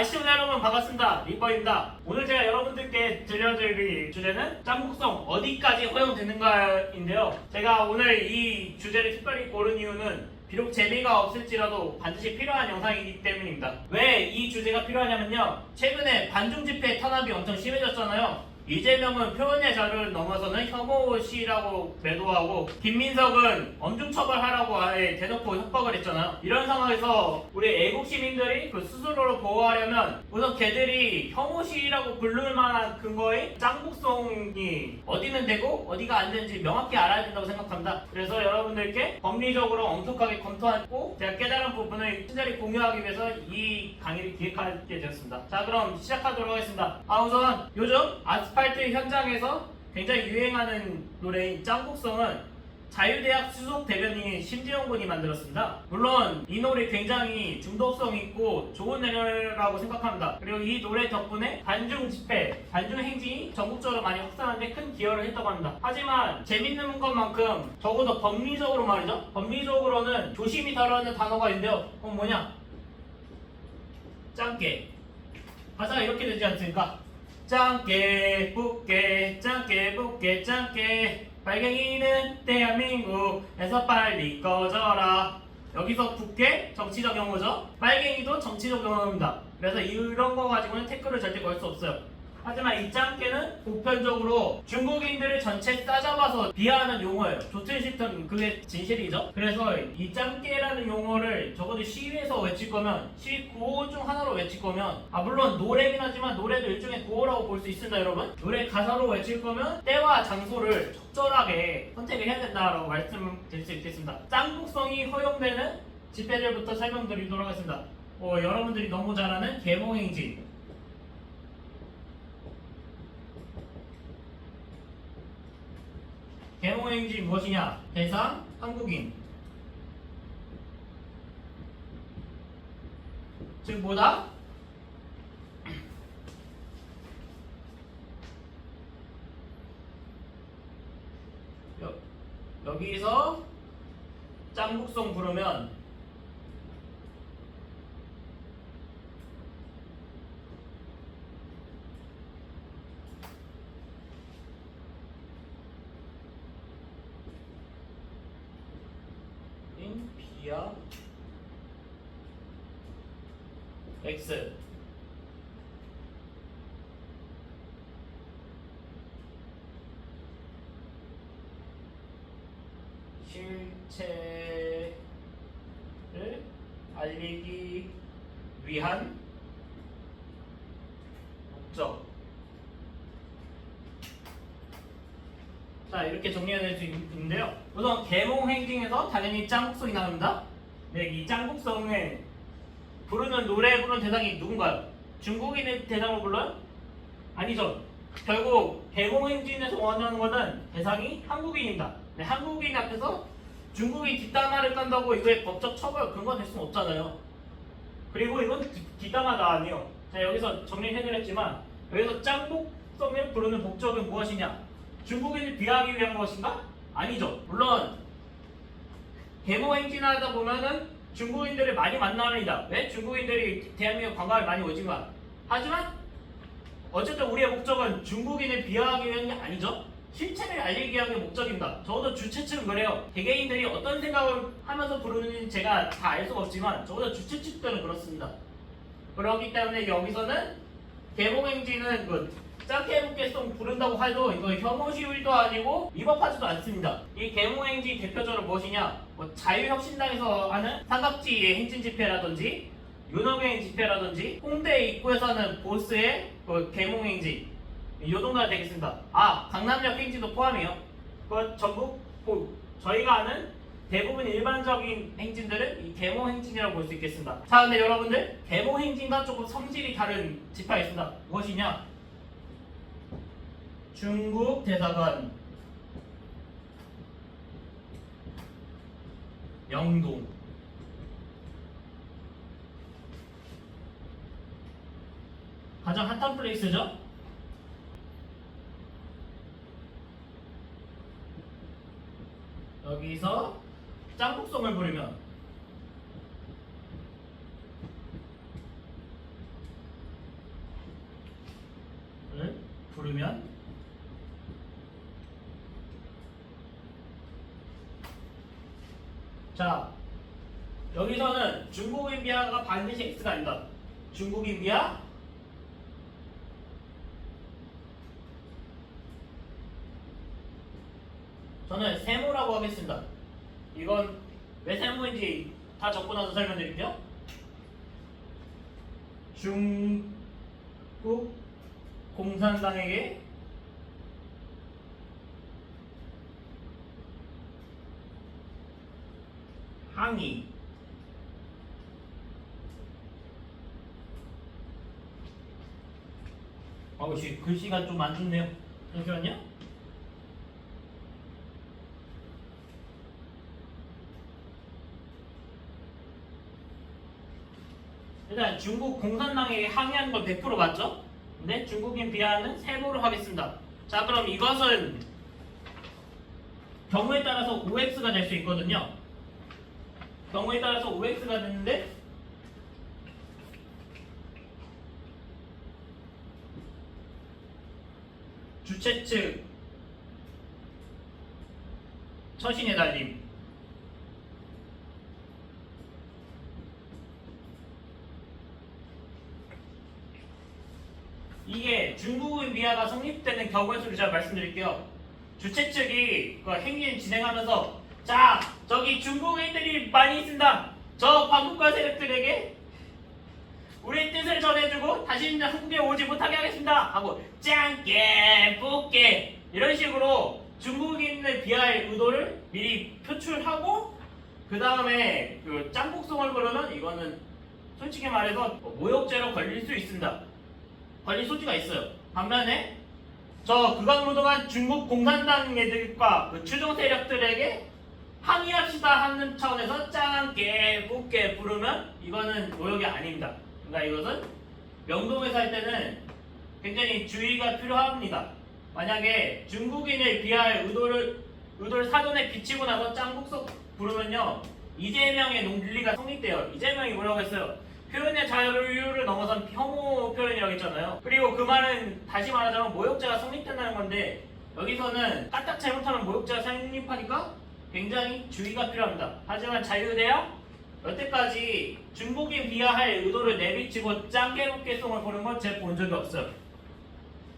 시청자 여러분 반갑습니다. 리퍼입니다. 오늘 제가 여러분들께 들려드릴 주제는 짬국성 어디까지 허용되는가인데요. 제가 오늘 이 주제를 특별히 고른 이유는 비록 재미가 없을지라도 반드시 필요한 영상이기 때문입니다. 왜 이 주제가 필요하냐면요. 최근에 반중 집회 탄압이 엄청 심해졌잖아요. 이재명은 표현의 자유를 넘어서는 혐오시라고 매도하고 김민석은 엄중 처벌하라고 아예 대놓고 협박을 했잖아요. 이런 상황에서 우리 애국 시민들이 그 스스로를 보호하려면 우선 걔들이 혐오시라고 부를 만한 근거의 짱국성이 어디는 되고 어디가 안 되는지 명확히 알아야 된다고 생각합니다. 그래서 여러분들께 법리적으로 엄격하게 검토하고 제가 깨달은 부분을 친절히 공유하기 위해서 이 강의를 기획하게 되었습니다. 자, 그럼 시작하도록 하겠습니다. 우선 요즘 아스팔트 현장에서 굉장히 유행하는 노래인 짱국성은 자유대학 수석 대변인 심지영 군이 만들었습니다. 물론 이 노래 굉장히 중독성 있고 좋은 노래라고 생각합니다. 그리고 이 노래 덕분에 반중 집회, 반중 행진이 전국적으로 많이 확산하는데 큰 기여를 했다고 합니다. 하지만 재밌는 것만큼 적어도 법리적으로 말이죠. 법리적으로는 조심히 다루는 단어가 있는데요. 그건 뭐냐? 짱깨. 가사가 이렇게 되지 않습니까? 짱깨 붙게 짱깨 붙게 짱깨 빨갱이는 대한민국에서 빨리 꺼져라. 여기서 붙게 정치적 용어죠. 빨갱이도 정치적 용어입니다. 그래서 이런 거 가지고는 태클을 절대 걸 수 없어요. 하지만 이 짱깨는 보편적으로 중국인들을 전체 따잡아서 비하하는 용어예요. 좋든 싫든 그게 진실이죠. 그래서 이 짱깨라는 용어를 적어도 시위에서 외칠 거면, 시위 구호 중 하나로 외칠 거면, 물론 노래긴 하지만 노래도 일종의 구호라고 볼 수 있습니다. 여러분, 노래 가사로 외칠 거면 때와 장소를 적절하게 선택을 해야 된다라고 말씀드릴 수 있겠습니다. 짱국성이 허용되는 집회들부터 설명드리도록 하겠습니다. 여러분들이 너무 잘 아는 계몽행진. 계몽행진이 무엇이냐? 대상 한국인. 즉 뭐다? 여기서 짱국성 부르면 비야 X 실체를 알리기 위한 목적. 자, 이렇게 정리해낼 수 있는데요. 우선 계몽행진에서 당연히 짱국성이 나옵니다. 네, 이 짱국성을 부르는 노래 부르는 대상이 누군가요? 중국인의 대상으로 불러요? 아니죠. 결국 계몽행진에서 원하는 것은 대상이 한국인입니다. 네, 한국인 앞에서 중국인 뒷담화를 깐다고 이거의 법적 처벌 근거가 될 수는 없잖아요. 그리고 이건 뒷담화가 아니에요. 자, 여기서 정리해드렸지만 여기서 짱국성을 부르는 목적은 무엇이냐? 중국인을 비하하기 위한 것인가? 아니죠. 물론 계몽행진하다 보면은 중국인들을 많이 만납니다. 왜? 중국인들이 대한민국 관광을 많이 오지만. 하지만 어쨌든 우리의 목적은 중국인을 비하하기 위한 게 아니죠. 실체를 알리기 위한 게 목적입니다. 적어도 주최 측은 그래요. 개개인들이 어떤 생각을 하면서 부르는지 제가 다 알 수가 없지만 적어도 주최 측들은 그렇습니다. 그렇기 때문에 여기서는 계몽행진은 짱깨북개송 부른다고 해도 이거 혐오시위도 아니고 위법하지도 않습니다. 이 계몽행진 대표적으로 무엇이냐? 자유혁신당에서 하는 삼각지 행진 집회라든지 윤호경 집회라든지 홍대 입구에서 하는 보스의 계몽행진 이 정도가 되겠습니다. 강남역 행진도 포함이에요. 전국 저희가 아는 대부분 일반적인 행진들은 이 계몽행진이라고 볼 수 있겠습니다. 자, 근데 여러분들 계몽행진과 조금 성질이 다른 집회가 있습니다. 무엇이냐? 중국 대사관 명동. 가장 핫한 플레이스죠? 여기서 짱국성을 부르면 부르면 자 여기서는 중국인 비하가 반드시 x가 아니다. 중국인 비하 저는 세모라고 하겠습니다. 이건 왜 세모인지 다 적고 나서 설명드릴게요. 중국 공산당에게 항의 어우씨 글씨가 좀 안 좋네요. 잠시만요. 일단 중국 공산당에게 항의하는 건 100% 맞죠? 근데 중국인 비하는 세모로 하겠습니다. 자 그럼 이것은 경우에 따라서 OX가 될 수 있거든요. 경우에 따라서 OX가 되는데 주최 측 처신의 달림 이게 중국인 비하가 성립되는 경우의 수를 제가 말씀드릴게요. 주최 측이 그 행진 진행하면서 자 저기 중국인들이 많이 있습니다. 저 반국가 세력들에게 우리의 뜻을 전해주고 다시는 한국에 오지 못하게 하겠습니다 하고 짱깨 뿌깨 이런 식으로 중국인을 비할 의도를 미리 표출하고 그 다음에 그 짱국송을 부르면 이거는 솔직히 말해서 모욕죄로 걸릴 수 있습니다. 걸릴 소지가 있어요. 반면에 저 극악무도한 중국 공산당 애들과 그 추종 세력들에게 항의합시다 하는 차원에서 짱깨 뿌깨 부르면 이거는 모욕이 아닙니다. 그러니까 이것은 명동에서 할 때는 굉장히 주의가 필요합니다. 만약에 중국인을 비할 의도를 사전에 비치고 나서 짱국송 부르면요 이재명의 논리가 성립돼요. 이재명이 뭐라고 했어요? 표현의 자유를 넘어선 혐오 표현이라고 했잖아요. 그리고 그 말은 다시 말하자면 모욕죄가 성립된다는 건데 여기서는 까딱 잘못하면 모욕죄가 성립하니까 굉장히 주의가 필요합니다. 하지만 자유대학 여태까지 중국인 비하할 의도를 내비치고 짱깨국개송을 보는 건 제가 본 적이 없어요.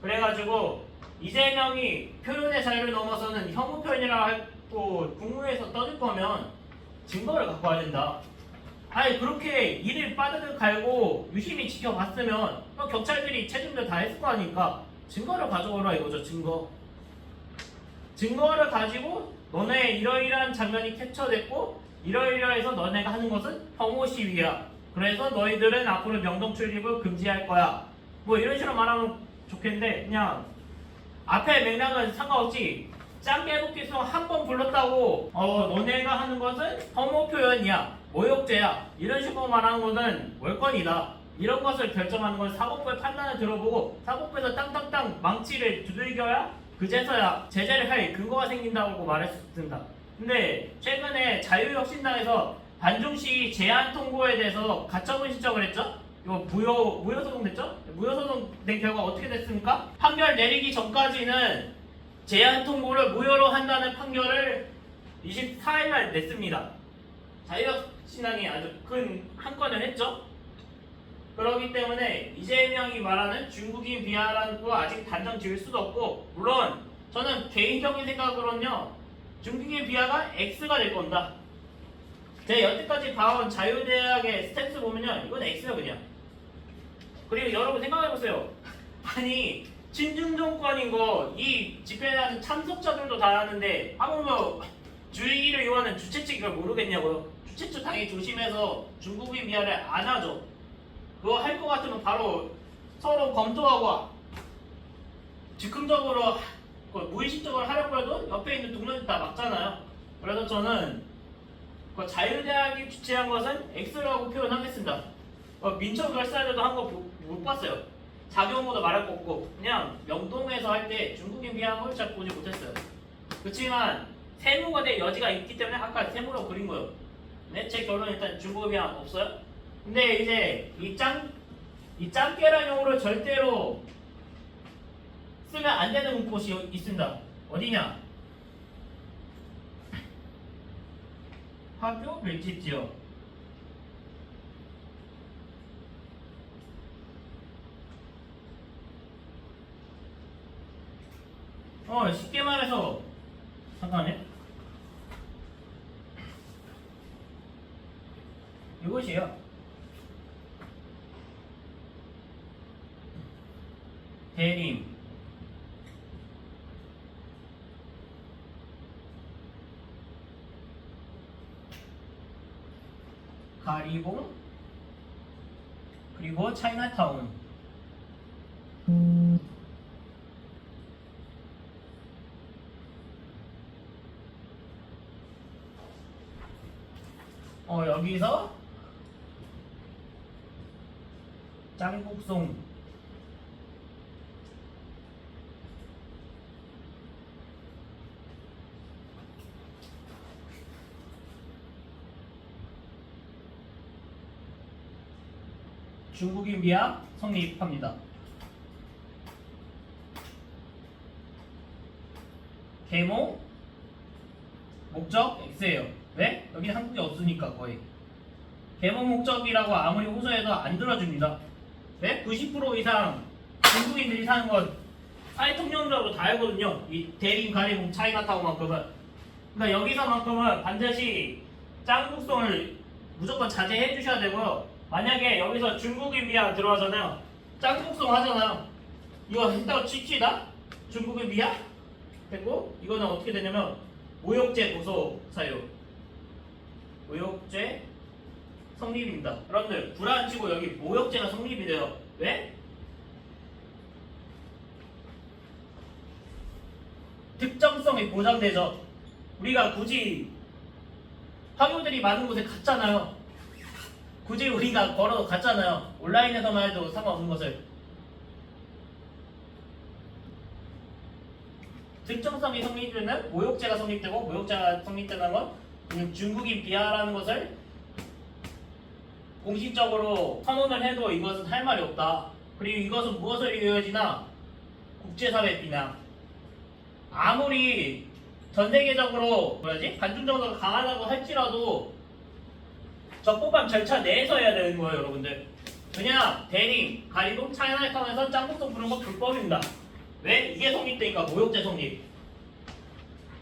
그래가지고 이재명이 표현의 자유를 넘어서는 혐오 표현이라고 국무회에서 떠들 거면 증거를 갖고 와야 된다. 아니 그렇게 이를 빠르게 갈고 유심히 지켜봤으면 경찰들이 체증도 다 했을 거 아닙니까? 증거를 가져오라 이거죠. 증거를 가지고 너네 이러이러한 장면이 캡처됐고 이러이러해서 너네가 하는 것은 혐오 시위야. 그래서 너희들은 앞으로 명동 출입을 금지할 거야. 뭐 이런 식으로 말하면 좋겠는데 그냥 앞에 맥락은 상관없이 짱깨국기송 한 번 불렀다고 너네가 하는 것은 혐오 표현이야. 모욕죄야. 이런 식으로 말하는 것은 월권이다. 이런 것을 결정하는 건 사법부의 판단을 들어보고 사법부에서 땅땅땅 망치를 두들겨야 그제서야 제재를 할 근거가 생긴다고 말할 수 있습니다. 근데 최근에 자유혁신당에서 반중시 제한 통보에 대해서 가처분 신청을 했죠? 이거 무효소송 됐죠? 무효소송 된 결과 어떻게 됐습니까? 판결 내리기 전까지는 제한 통보를 무효로 한다는 판결을 24일날 냈습니다. 자유혁신당이 아주 큰 한 건을 했죠. 그렇기 때문에 이재명이 말하는 중국인 비하라는 거 아직 단정 지을 수도 없고 물론 저는 개인적인 생각으로는요. 중국인 비하가 X가 될 겁니다. 제가 여태까지 봐온 자유대학의 스탠스 보면요. 이건 X야 그냥. 그리고 여러분 생각해보세요. 아니 친중정권인 거 이 집회에 대한 참석자들도 다 하는데 하물며 주의를 요하는 주최 측 이걸 모르겠냐고요. 주최 측 당연히 조심해서 중국인 비하를 안 하죠. 그거 할 것 같으면 바로 서로 검토하고 즉흥적으로 무의식적으로 하려고 해도 옆에 있는 동료들 다 막잖아요. 그래서 저는 자유대학이 주최한 것은 X라고 표현하겠습니다. 민초결사에도 한 거 못 봤어요. 자경모도 말할 거 없고 그냥 명동에서 할 때 중국인 비하한 걸 잘 보지 못했어요. 그렇지만 세모가 될 여지가 있기 때문에 아까 세모로 그린 거예요. 네, 제 결론은 일단 중국인 비하 없어요. 근데 이제 이 짱깨라는 용어를 절대로 쓰면 안 되는 곳이 있습니다. 어디냐? 학교 밀집지역. 쉽게 말해서 잠깐만요. 이것이에요. 대림, 가리봉, 그리고 차이나타운. 여기서 짱국송, 중국인 비하 성립합니다. 계몽 목적 X예요. 왜? 여기 한국에 없으니까 거의. 계몽 목적이라고 아무리 호소해도 안 들어줍니다. 왜? 90% 이상 중국인들이 사는 건 사회 통념적으로 다 알거든요. 이 대림, 가리봉, 차이나타운만큼은. 그러니까 여기서만큼은 반드시 짱국송을 무조건 자제해 주셔야 되고요. 만약에 여기서 중국인 비하 들어가잖아요. 짱국송 하잖아요. 이거 했다고 칩시다. 중국인 비하 됐고, 이거는 어떻게 되냐면 모욕죄 고소 사유. 모욕죄 성립입니다. 여러분들 불안치고 여기 모욕죄가 성립이 돼요. 왜? 특정성이 보장되죠. 우리가 굳이 학교들이 많은 곳에 갔잖아요. 굳이 우리가 걸어 갔잖아요. 온라인에서만 해도 상관없는 것을. 특정성이 성립되는 모욕죄가 성립되고, 모욕죄가 성립되는 건 중국인 비하라는 것을 공식적으로 선언을 해도 이것은 할 말이 없다. 그리고 이것은 무엇을 이어지나? 국제사회 비난. 아무리 전 세계적으로 반중 정서가 강하다고 할지라도 적법한 절차 내에서 해야 되는 거예요, 여러분들. 그냥 대림, 가리봉, 차이나타운에서 짱국송 부르는 건 불법입니다. 왜? 이게 성립되니까 모욕죄 성립.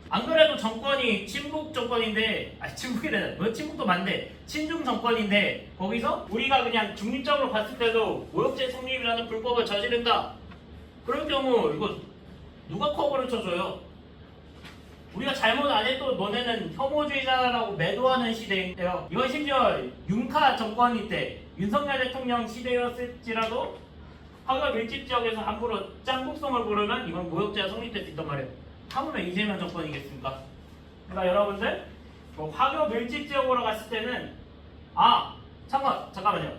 안 그래도 정권이 친북 정권인데, 친북이래. 뭐 친북도 많은데 친중 정권인데 거기서 우리가 그냥 중립적으로 봤을 때도 모욕죄 성립이라는 불법을 저지른다. 그럴 경우 이거 누가 커버를 쳐줘요? 우리가 잘못 안 해도 너네는 혐오주의자라고 매도하는 시대인데요. 이건 심지어 윤카 정권일 때 윤석열 대통령 시대였을지라도 학교 밀집 지역에서 함부로 짱국송을 부르면 이건 모욕죄가 성립될 수 있단 말이에요. 하물며 이재명 정권이겠습니까? 그러니까 여러분들 학교 밀집 지역으로 갔을 때는 잠깐만요.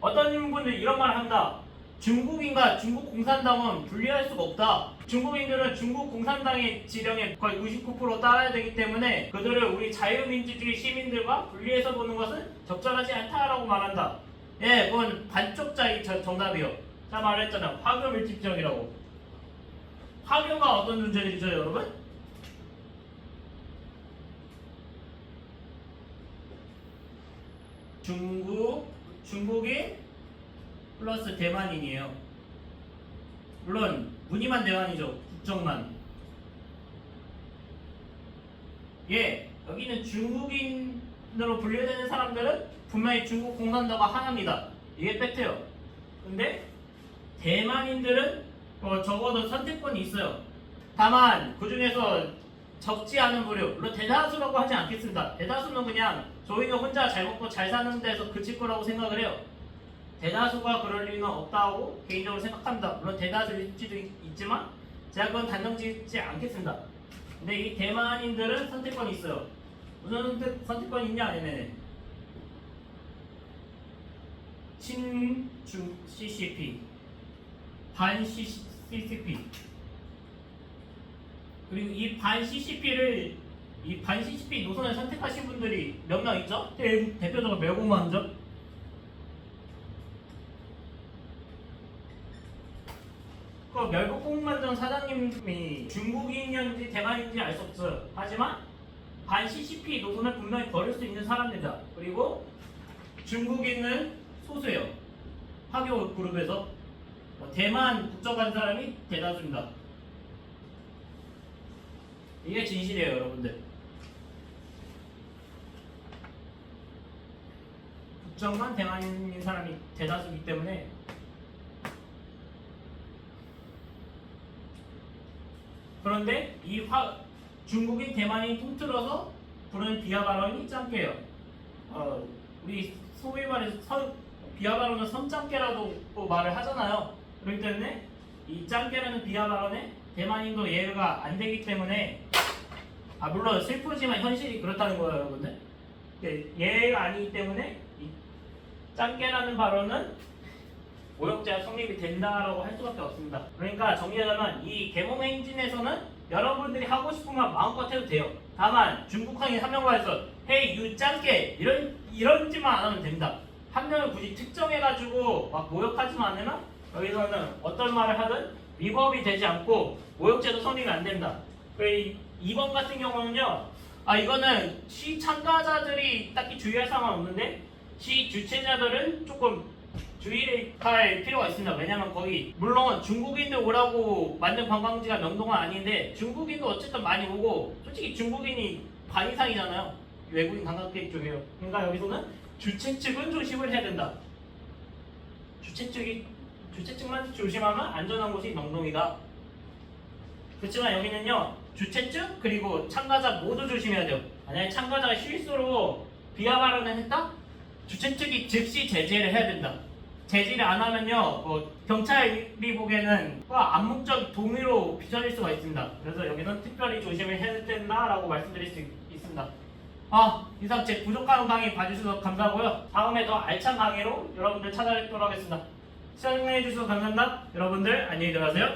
어떤 분들이 이런 말을 한다. 중국인과 중국 공산당은 분리할 수가 없다. 중국인들은 중국 공산당의 지령에 거의 99% 따라야 되기 때문에 그들을 우리 자유민주주의 시민들과 분리해서 보는 것은 적절하지 않다라고 말한다. 예, 그건 반쪽짜리 정답이요. 자, 말했잖아. 학교 밀집 지역이라고. 학교가 어떤 존재이죠, 여러분? 중국인 플러스 대만인이에요. 물론 무늬만 대만이죠. 국적만. 예, 여기는 중국인으로 분류되는 사람들은 분명히 중국 공산당과 하나입니다. 이게 팩트예요. 근데 대만인들은 적어도 선택권이 있어요. 다만 그 중에서 적지 않은 부류, 물론 대다수라고 하지 않겠습니다. 대다수는 그냥 저희가 혼자 잘 먹고 잘 사는 데서 그칠 거라고 생각을 해요. 대다수가 그럴 리는 없다고 개인적으로 생각합니다. 물론 대다수일지도 있지만 제가 그건 단정 짓지 않겠습니다. 근데 이 대만인들은 선택권이 있어요. 무슨 선택권이 있냐? 네네. 친중 CCP, 반 CCP. 그리고 이 반 CCP를 이 반 CCP 노선을 선택하신 분들이 몇 명 있죠? 대표적으로 매고만 점. 그 멸국 만든 사장님이 중국인인지 대만인지 알 수 없어요. 하지만 반 CCP 노선을 분명히 버릴 수 있는 사람입니다. 그리고 중국인은 소수예요. 화교 그룹에서 대만 국적 간 사람이 대다수입니다. 이게 진실이에요, 여러분들. 국적만 대만인 사람이 대다수이기 때문에 그런데 중국인 대만인 통틀어서 부르는 비하 발언이 짱깨예요. 우리 소위 말해서 비하 발언은 선짱깨라도 또 말을 하잖아요. 그렇기 때문에 이 짱깨라는 비하 발언에 대만인도 예외가 안 되기 때문에 물론 슬프지만 현실이 그렇다는 거예요, 여러분들. 예외가 아니기 때문에 이 짱깨라는 발언은 모욕죄가 성립이 된다라고 할 수밖에 없습니다. 그러니까 정리하자면 이 개몽 행진에서는 여러분들이 하고 싶은 말 마음껏 해도 돼요. 다만 중국항이 한 명과에서 헤이 유 짱깨 이런지만 안 하면 됩니다. 한 명을 굳이 특정해가지고 막 모욕하지만 않으면 여기서는 어떤 말을 하든 위법이 되지 않고 모욕죄도 성립이 안 됩니다. 그리고 2번 같은 경우는요. 이거는 시 참가자들이 딱히 주의할 상황은 없는데 시 주최자들은 조금 주의할 필요가 있습니다. 왜냐면 거기 물론 중국인들 오라고 만든 관광지가 명동은 아닌데 중국인도 어쨌든 많이 오고 솔직히 중국인이 반 이상이잖아요. 외국인 관광객 쪽이에요. 그러니까 여기서는 주최 측은 조심을 해야 된다. 주최 측만 조심하면 안전한 곳이 명동이다. 그렇지만 여기는요. 주최 측 그리고 참가자 모두 조심해야 돼요. 만약에 참가자가 실수로 비하 발언을 했다? 주최 측이 즉시 제재를 해야 된다. 제지를 안 하면요, 경찰이 보기에는 암묵적 동의로 비춰질 수가 있습니다. 그래서 여기는 특별히 조심을 해야 된다라고 말씀드릴 수 있습니다. 이상 제 부족한 강의 봐주셔서 감사하고요. 다음에 더 알찬 강의로 여러분들 찾아뵙도록 하겠습니다. 시청해주셔서 감사합니다. 여러분들 안녕히 들어가세요.